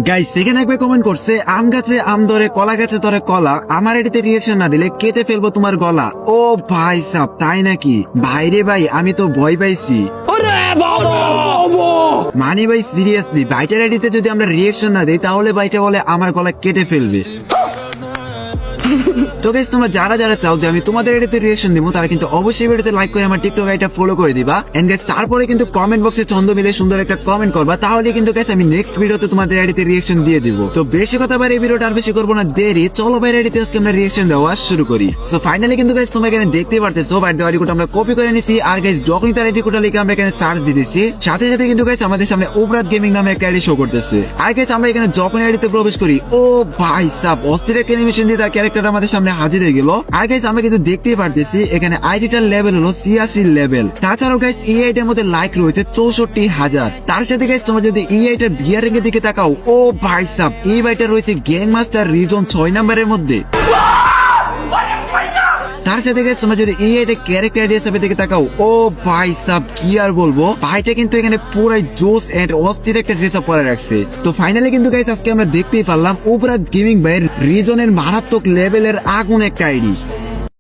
Guys সেখানে একবার comment করছে আম গাছে আম ধরে কলা গাছে ধরে কলা, আমার এটিতে রিয়াকশন না দিলে কেটে ফেলবো তোমার গলা। ও ভাই সাব তাই নাকি? ভাইরে ভাই আমি তো ভয় পাইছি। মানে ভাই সিরিয়াসলি বাইটার আইডিতে যদি আমরা রিয়াকশন না দিই তাহলে বাইটা বলে আমার গলা কেটে ফেলবে। তো গাইস তোমরা যারা যারা চাও যে আমি তোমাদের এটাতে রিঅ্যাকশন দিব তারা কিন্তু অবশ্যই ভিডিওতে লাইক করে আমার টিকটক আইডিটা ফলো করে দিবা। এন্ড গাইস তারপরে কিন্তু কমেন্ট বক্সে ছন্দ মিলে সুন্দর একটা কমেন্ট করবা, তাহলে কিন্তু গাইস আমি নেক্সট ভিডিওতে তোমাদের আইডিতে রিঅ্যাকশন দিয়ে দিব। তো বেশি কথা বাইরে এই ভিডিওটা আর বেশি করবো না দেরি, চলো বাইরে আইডিতে আজকে আমরা রিঅ্যাকশন দেওয়া শুরু করি। সো ফাইনালি কিন্তু গাইস তোমরা এখানে দেখতে পারতেছো বাইরে আইডি কোড আমরা কপি করে নিছি। আর গাইস যখনই তার আইডি কোডটা লিখে আমরা এখানে সার্চ দিতেছি সাথে সাথে কিন্তু গাইস আমাদের সামনে ওবরাত গেমিং নামে একটা আইডি শো করতেছে। আর গাইস আমরা এখানে যখন আইডিতে প্রবেশ করি ও ভাই সাব অস্থির একটা অ্যানিমেশন দিয়ে তার ক্যারেক্টার আমাদের সামনে হাজির হয়ে গেল। আর গাইস আমরা কিন্তু দেখতেই পারতেছি এখানে আইডিটার লেভেল হলো 86 লেভেল। তাছাড়াও গাইস এই আইডির মধ্যে লাইক রয়েছে 64,000। তার সাথে গাইস তোমরা যদি এই আইডির বিয়ার রেঙ্গের দিকে তাকাও ও ভাই সাব এই বাইটা রয়েছে গ্যাং মাস্টার রিজন 6 নম্বরের মধ্যে। তার সাথে গাইস তোমরা যদি এই আইডির ক্যারেক্টার আইডি হিসেবে দিকে তাকাও ও ভাই সাব কি আর বলবো, ভাইটা কিন্তু এখানে পুরাই জোস এন্ড অস্থির একটা ড্রেস আপ পরে রাখছে। তো ফাইনালি কিন্তু গাইস আজকে আমরা দেখতেই পারলাম ওবরাত গেমিং ভাইয়ের রিজনের মারাত্মক লেভেলের আগুন একটা আইডি।